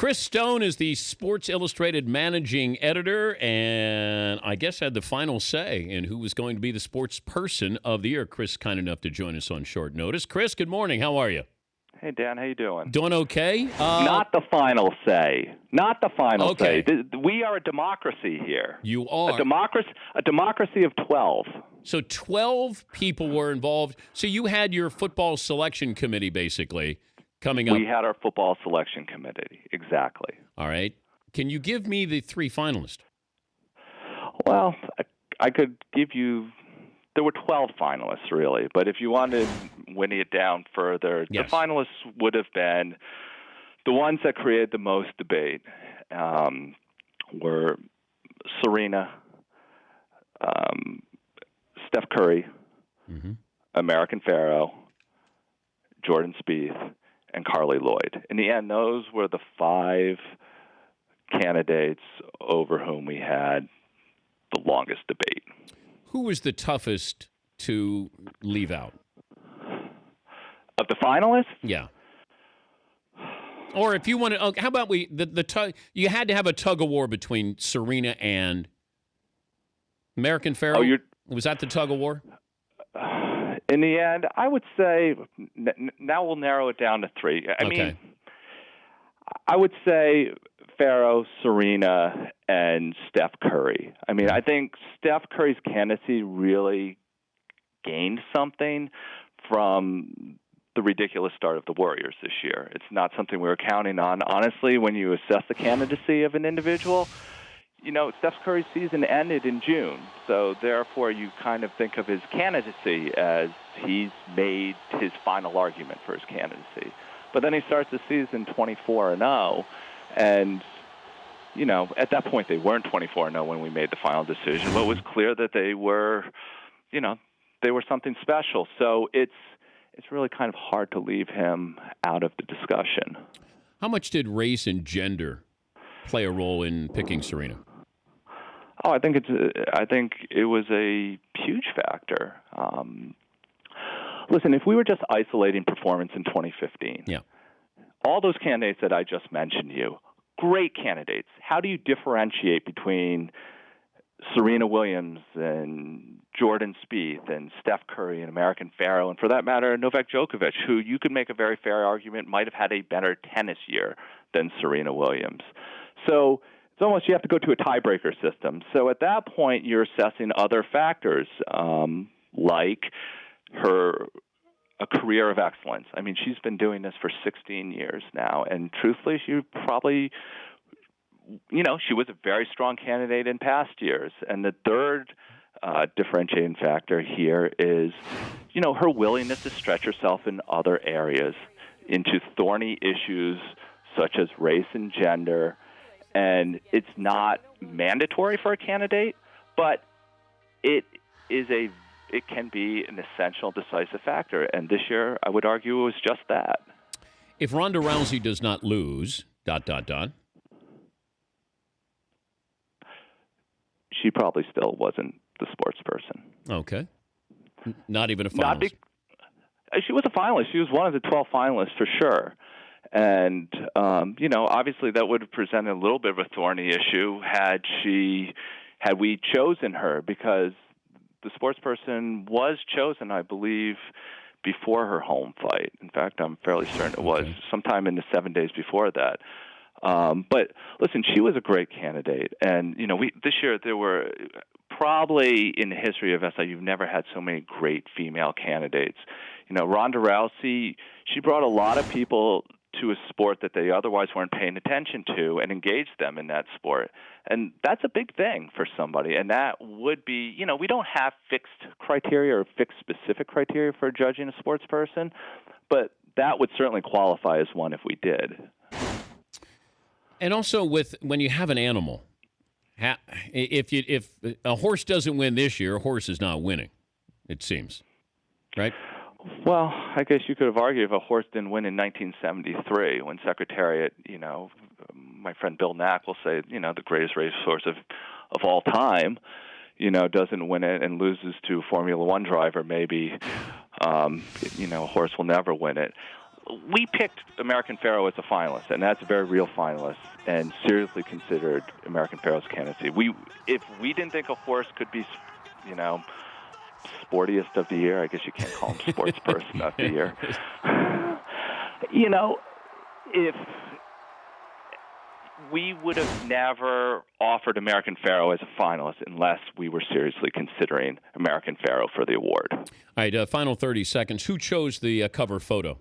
Chris Stone is the Sports Illustrated managing editor, and I guess had the final say in who was going to be the sports person of the year. Chris, kind enough to join us on short notice. Chris, good morning. How are you? Hey, Dan, how you doing? Doing okay? Not the final say. Not the final Okay. say. We are a democracy here. You are. A democracy of 12. So 12 people were involved. So you had your football selection committee, basically, coming up. We had our football selection committee, exactly. All right. Can you give me the three finalists? Well, I could give you – there were 12 finalists, really. But if you wanted to winnie it down further, Yes. The finalists would have been the ones that created the most debate were Serena, Steph Curry, American Pharoah, Jordan Spieth, and Carly Lloyd. In the end, those were the five candidates over whom we had the longest debate. Who was the toughest to leave out? Of the finalists? Yeah. Or if you want to, how about you had to have a tug of war between Serena and American Pharoah? Was that the tug of war? In the end, I would say now we'll narrow it down to three. I mean, I would say Pharoah, Serena, and Steph Curry. I mean, I think Steph Curry's candidacy really gained something from the ridiculous start of the Warriors this year. It's not something we were counting on. Honestly, when you assess the candidacy of an individual, you know, Steph Curry's season ended in June, so therefore you kind of think of his candidacy as he's made his final argument for his candidacy. But then he starts the season 24-0, and, you know, at that point they weren't 24-0 when we made the final decision, but it was clear that they were, you know, they were something special. So it's really kind of hard to leave him out of the discussion. How much did race and gender play a role in picking Serena? Oh, I think it was a huge factor. Listen, if we were just isolating performance in 2015, all those candidates that I just mentioned to you, great candidates. How do you differentiate between Serena Williams and Jordan Spieth and Steph Curry and American Pharoah, and for that matter, Novak Djokovic, who you could make a very fair argument might have had a better tennis year than Serena Williams? So it's almost you have to go to a tiebreaker system. So at that point, you're assessing other factors like a career of excellence. I mean, she's been doing this for 16 years now, and truthfully, she probably, you know, she was a very strong candidate in past years. And the third differentiating factor here is, you know, her willingness to stretch herself in other areas into thorny issues such as race and gender. And it's not mandatory for a candidate, but it can be an essential decisive factor. And this year, I would argue it was just that. If Ronda Rousey does not lose, ... she probably still wasn't the sports person. Okay. Not even a finalist. She was a finalist. She was one of the 12 finalists for sure. And, you know, obviously that would have presented a little bit of a thorny issue had we chosen her, because the sports person was chosen, I believe, before her home fight. In fact, I'm fairly certain it was sometime in the 7 days before that. But listen, she was a great candidate. And, you know, this year there were probably in the history of SI, you've never had so many great female candidates. You know, Ronda Rousey, she brought a lot of people to a sport that they otherwise weren't paying attention to and engaged them in that sport. And that's a big thing for somebody. And that would be, you know, we don't have fixed criteria or fixed specific criteria for judging a sports person, but that would certainly qualify as one if we did. And also when you have an animal, if a horse doesn't win this year, a horse is not winning, it seems, right? Well, I guess you could have argued if a horse didn't win in 1973 when Secretariat, you know, my friend Bill Knack will say, you know, the greatest racehorse of all time, you know, doesn't win it and loses to a Formula One driver, maybe, you know, a horse will never win it. we picked American Pharoah as a finalist, and that's a very real finalist, and seriously considered American Pharoah's candidacy. If we didn't think a horse could be, sportiest of the year, I guess you can't call him sports person of the year. If we would have never offered American Pharoah as a finalist unless we were seriously considering American Pharoah for the award. All right, final 30 seconds. Who chose the cover photo?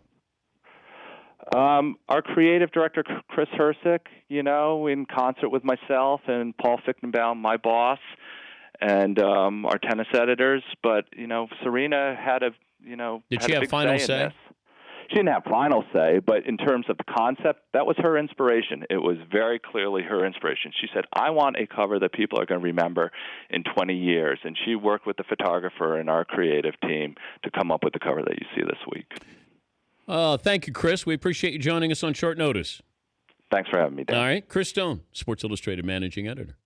Our creative director, Chris Hersick, in concert with myself and Paul Fichtenbaum, my boss, and our tennis editors. But, Serena had a, Did she have final say? She didn't have final say, but in terms of the concept, that was her inspiration. It was very clearly her inspiration. She said, I want a cover that people are going to remember in 20 years. And she worked with the photographer and our creative team to come up with the cover that you see this week. Thank you, Chris. We appreciate you joining us on short notice. Thanks for having me, Dan. All right. Chris Stone, Sports Illustrated managing editor.